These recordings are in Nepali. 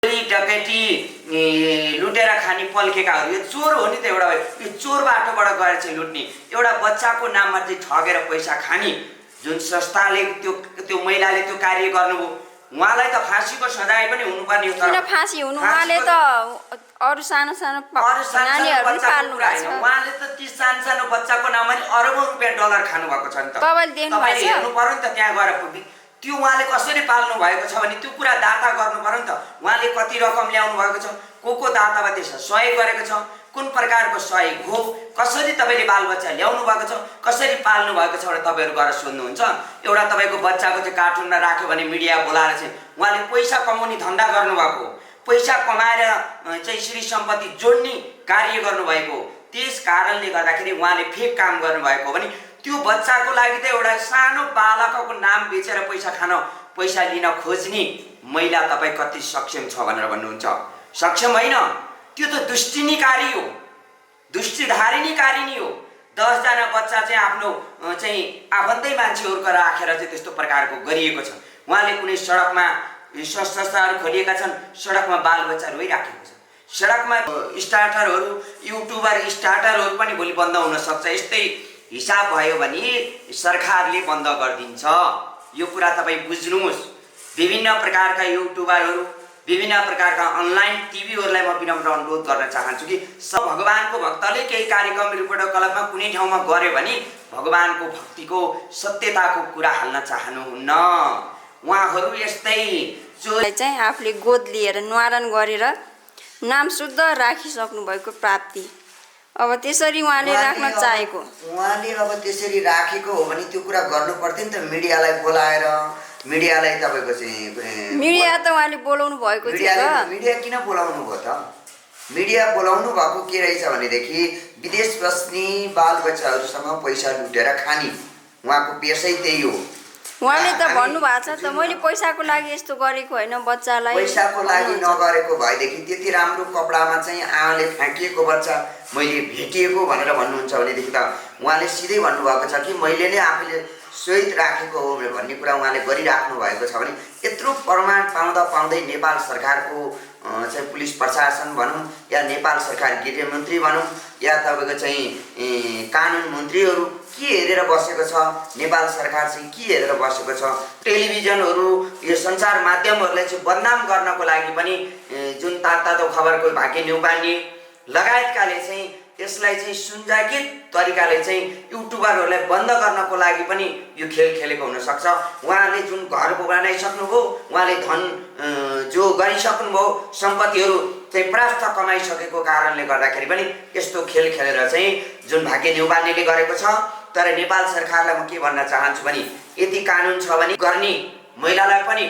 डकैती लुटेर खाने पल्केकाहरू यो चोर हो नि त एउटा यो चोर बाटोबाट गएर चाहिँ लुट्ने एउटा बच्चाको नाममा चाहिँ ठगेर पैसा खाने जुन संस्थाले त्यो महिलाले त्यो कार्य गर्नुभयो उहाँलाई त फाँसीको सजाय पनि हुनुपर्ने हो। किन फाँसी हुनु? उहाँले त अरू सानो सानो नानीहरू पनि पाल्नु भएको छ। उहाँले त ती सानो सानो बच्चाको नाममा अरबौं रुपियाँ डलर खानु भएको छ नि त। तपाईँले देख्नु भएको छ? हेर्नु पर्यो नि त त्यहाँ गएर त्यो उहाँले कसरी पाल्नु भएको छ भने त्यो कुरा दाता गर्नु पर्यो नि त। उहाँले कति रकम ल्याउनु भएको छ, को दातामा त्यसमा सहयोग गरेको छ, कुन प्रकारको सहयोग हो, कसरी तपाईँले बालबच्चा ल्याउनु भएको छ, कसरी पाल्नु भएको छ भने तपाईँहरू गएर सोध्नुहुन्छ। एउटा तपाईँको बच्चाको चाहिँ कार्टुनमा राख्यो भने मिडिया बोलाएर चाहिँ उहाँले पैसा कमाउने धन्दा गर्नुभएको, पैसा कमाएर चाहिँ श्री सम्पत्ति जोड्ने कार्य गर्नुभएको, त्यस कारणले गर्दाखेरि उहाँले फेक काम गर्नुभएको भने त्यो बच्चाको लागि त एउटा सानो बालकको नाम बेचेर पैसा लिन खोज्ने महिला तपाईँ कति सक्षम छ भनेर भन्नुहुन्छ? सक्षम होइन, त्यो त दुष्टिनीकारी हो, दुष्टिधारिणीकारिणी हो। 10 जना बच्चा चाहिँ आफ्नो चाहिँ आफन्तै मान्छेहरूको राखेर चाहिँ त्यस्तो प्रकारको गरिएको छ। उहाँले कुनै सडकमा संस्थाहरू खोलिएका छन्, सडकमा बालबच्चा रोइराखेको छ। सडकमा स्टार्टरहरू युट्युबर स्टार्टरहरू पनि भोलि बन्द हुन सक्छ। यस्तै हिसाब भयो भने सरकारले बन्द गरिदिन्छ। यो कुरा तपाईँ बुझ्नुहोस्। विभिन्न प्रकारका युट्युबरहरू, विभिन्न प्रकारका अनलाइन टिभीहरूलाई म विनम्र अनुरोध गर्न चाहन्छु कि सब भगवानको भक्तले केही कार्यक्रम रिपोर्टर क्लबमा कुनै ठाउँमा गऱ्यो भने भगवानको भक्तिको सत्यताको कुरा हाल्न चाहनुहुन्न। उहाँहरू यस्तै चाहिँ आफूले गोद लिएर न्वारण गरेर नाम शुद्ध राखिसक्नु भएको प्राप्ति अब त्यसरी उहाँले राख्न चाहेको। उहाँले अब त्यसरी राखेको हो भने त्यो कुरा गर्नु पर्थ्यो नि त। मिडियालाई बोलाएर मिडियालाई तपाईँको चाहिँ मिडिया त उहाँले बोलाउनु भएको थियो। मिडिया किन बोलाउनु भयो त? मिडिया बोलाउनु भएको के रहेछ भनेदेखि विदेश बस्ने बालबच्चाहरूसँग पैसा लुटेर खाने उहाँको पेसै त्यही हो। उहाँले त भन्नुभएको छ त, मैले पैसाको लागि यस्तो गरेको होइन, बच्चालाई पैसाको लागि नगरेको भएदेखि त्यति राम्रो कपडामा चाहिँ आमाले फ्याँकिएको बच्चा मैले भेटिएको भनेर भन्नुहुन्छ भनेदेखि त उहाँले सिधै भन्नुभएको छ कि मैले नै आफूले सहित राखेको हो भन्ने कुरा उहाँले गरिराख्नु भएको छ भने यत्रो प्रमाण पाउँदै नेपाल सरकारको चाहिँ पुलिस प्रशासन भनौँ या नेपाल सरकार गृहमन्त्री भनौँ या तपाईँको चाहिँ कानुन मन्त्रीहरू के हेरेर बसेको छ, नेपाल सरकार चाहिँ के हेरेर बसेको छ? टेलिभिजनहरू यो सञ्चार माध्यमहरूलाई चाहिँ बदनाम गर्नको लागि पनि जुन तातो खबरको भाग्य न्युपानी लगायतकाले चाहिँ त्यसलाई चाहिँ सुन्जागित तरिकाले चाहिँ युट्युबरहरूलाई बन्द गर्नको लागि पनि यो खेल खेलेको हुनसक्छ। उहाँले जुन घर बनाइसक्नुभयो, उहाँले धन जो गरिसक्नुभयो, सम्पत्तिहरू चाहिँ प्राप्त कमाइसकेको कारणले गर्दाखेरि पनि यस्तो खेल खेलेर चाहिँ जुन भाग्य न्युपानीले गरेको छ। तर नेपाल सरकारलाई म के भन्न चाहन्छु भने यदि कानुन छ भने गर्ने महिलालाई पनि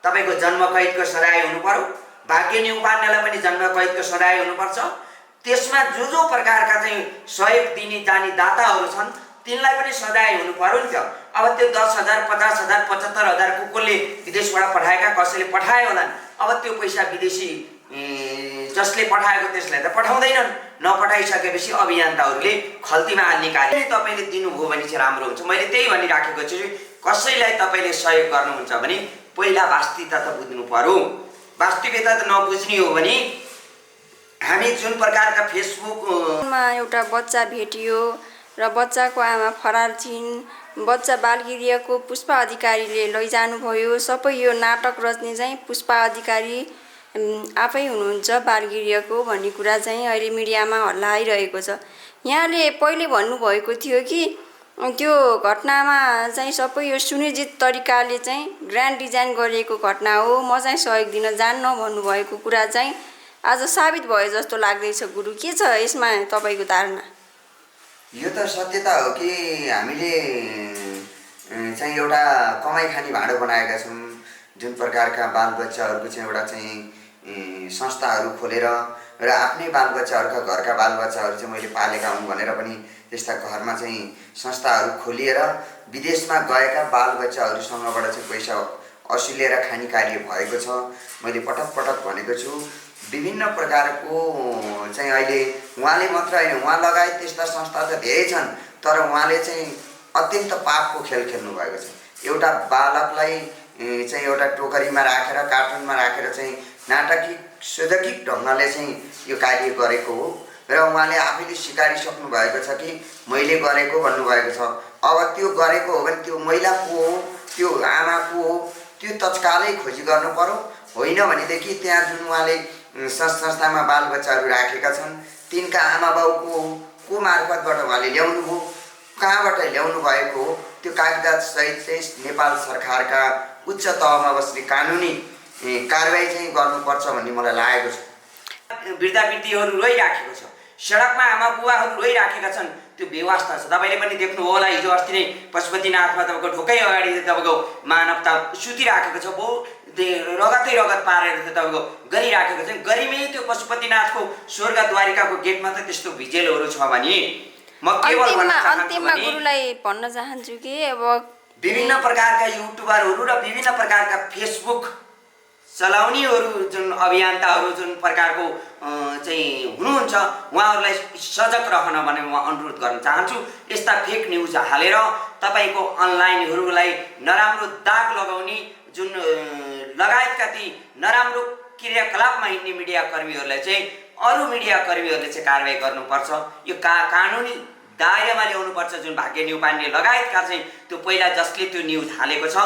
तपाईँको जन्मकैदको सजाय हुनु पर्यो, भाग्य न्युपानीलाई पनि जन्मकैदको सजाय हुनुपर्छ। त्यसमा जो प्रकारका चाहिँ सहयोग दिने जाने दाताहरू छन् तिनलाई पनि सजाय हुनु पर्यो नि त। अब त्यो 10,000 50,000 75,000 कसले विदेशबाट पठाएका, कसैले पठायो होला, अब त्यो पैसा विदेशी जसले पठाएको त्यसलाई त पठाउँदैनन्। नपठाइसकेपछि अभियन्ताहरूले खल्तीमा हाल्ने कार्य तपाईँले दिनुभयो भने चाहिँ राम्रो हुन्छ। मैले त्यही भनिराखेको छु, कसैलाई तपाईँले सहयोग गर्नुहुन्छ भने पहिला वास्तविकता त बुझ्नु पर्यो। वास्तविकता त नबुझ्ने हो भने हामी जुन प्रकारका फेसबुकमा एउटा बच्चा भेटियो र बच्चाको आमा फरार छिन्, बच्चा बालगिरियाको पुष्पा अधिकारीले लैजानुभयो। सबै यो नाटक रच्ने चाहिँ पुष्पा अधिकारी आफै हुनुहुन्छ बालगिरियाको भन्ने कुरा चाहिँ अहिले मिडियामा हल्ला आइरहेको छ। यहाँले पहिले भन्नुभएको थियो कि त्यो घटनामा चाहिँ सबै यो सुनियोजित तरिकाले चाहिँ ग्रान्ड डिजाइन गरिएको घटना हो, म चाहिँ सहयोग दिन जान्न भन्नुभएको कुरा चाहिँ आज साबित भयो जस्तो लाग्दैछ। गुरु, के छ यसमा तपाईँको धारणा? यो त सत्यता हो कि हामीले चाहिँ एउटा कमाइ खाने भाँडो बनाएका छौँ। जुन प्रकारका बालबच्चाहरूको चाहिँ एउटा चाहिँ संस्थाहरू खोलेर र आफ्नै बालबच्चाहरूका घरका बालबच्चाहरू चाहिँ मैले पालेका हुन् भनेर पनि त्यस्ता घरमा चाहिँ संस्थाहरू खोलिएर विदेशमा गएका बालबच्चाहरूसँगबाट चाहिँ पैसा असुलेर खाने कार्य भएको छ। मैले पटक पटक भनेको छु, विभिन्न प्रकारको चाहिँ अहिले उहाँले मात्र होइन, उहाँ लगायत त्यस्ता संस्था त धेरै छन्, तर उहाँले चाहिँ अत्यन्त पापको खेल खेल्नु भएको छ। एउटा बालकलाई चाहिँ एउटा टोकरीमा राखेर कार्टुनमा राखेर चाहिँ नाटकीय सौद्योगिक ढङ्गले चाहिँ यो कार्य गरेको हो र उहाँले आफैले स्वीकारिसक्नु भएको छ कि मैले गरेको भन्नुभएको छ। अब त्यो गरेको हो भने त्यो महिला को हो, त्यो आमा को हो, त्यो तत्कालै खोजी गर्नु पर्यो। होइन भनेदेखि त्यहाँ जुन उहाँले संस्थामा बालबच्चाहरू राखेका छन् तिनका आमा बाउ को मार्फतबाट उहाँले ल्याउनु भयो, कहाँबाट ल्याउनु भएको हो, त्यो कागजात सहित चाहिँ नेपाल सरकारका उच्च तहमा बस्ने कानुनी कारबाही चाहिँ गर्नुपर्छ भन्ने मलाई लागेको छ। वृद्धावृद्धिहरू रोइराखेको छ, सडकमा आमा बुवाहरू रोइराखेका छन्, त्यो बेवास्ता छ। तपाईँले पनि देख्नु होला, हिजो अस्ति नै पशुपतिनाथमा तपाईँको ढोकै अगाडि तपाईँको मानवता सुतिराखेको छ, रगतै रगत पारेर तपाईँको गरिराखेको छ। गरिमै त्यो पशुपतिनाथको स्वर्गद्वारिकाको गेटमा त त्यस्तो भिजेलहरू छ भने म केवल अन्तिममा गुरुलाई भन्न चाहन्छु कि अब विभिन्न प्रकारका युट्युबरहरू र विभिन्न प्रकारका फेसबुक चलाउनेहरू जुन अभियन्ताहरू जुन प्रकारको चाहिँ हुनुहुन्छ उहाँहरूलाई सजग रहन भने म अनुरोध गर्न चाहन्छु। यस्ता फेक न्युज हालेर तपाईँको अनलाइनहरूलाई नराम्रो दाग लगाउने जुन लगायतका ती नराम्रो क्रियाकलापमा हिँड्ने मिडियाकर्मीहरूलाई चाहिँ अरू मिडियाकर्मीहरूले चाहिँ कारबाही गर्नुपर्छ। यो कानुनी दायरामा ल्याउनुपर्छ। जुन भाग्य न्युपाने लगायतका चाहिँ त्यो पहिला जसले त्यो न्युज हालेको छ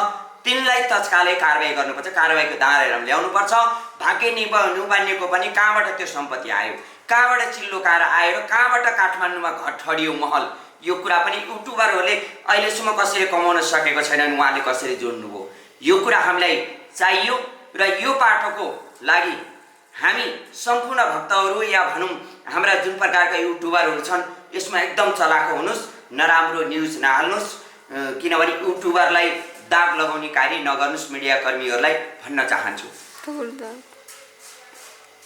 तिनलाई तत्कालै कारबाही गर्नुपर्छ, कारबाहीको दायरामा ल्याउनुपर्छ। भाग्य न्युपानेको पनि कहाँबाट त्यो सम्पत्ति आयो, कहाँबाट चिल्लो कार आयो र कहाँबाट काठमाडौँमा घर ठडियो महल, यो कुरा पनि युट्युबरहरूले अहिलेसम्म कसरी कमाउन सकेको छैनन्, उहाँले कसरी जोड्नुभयो, यो कुरा हामीलाई चाहियो। र यो पाटोको लागि हामी सम्पूर्ण भक्तहरू या भनौँ हाम्रा जुन प्रकारका युट्युबरहरू छन् यसमा एकदम चलाखो हुनुहोस्, नराम्रो न्युज नहाल्नुहोस्, किनभने युट्युबरलाई दाग लगाउने कार्य नगर्नुहोस् मिडियाकर्मीहरूलाई भन्न चाहन्छु।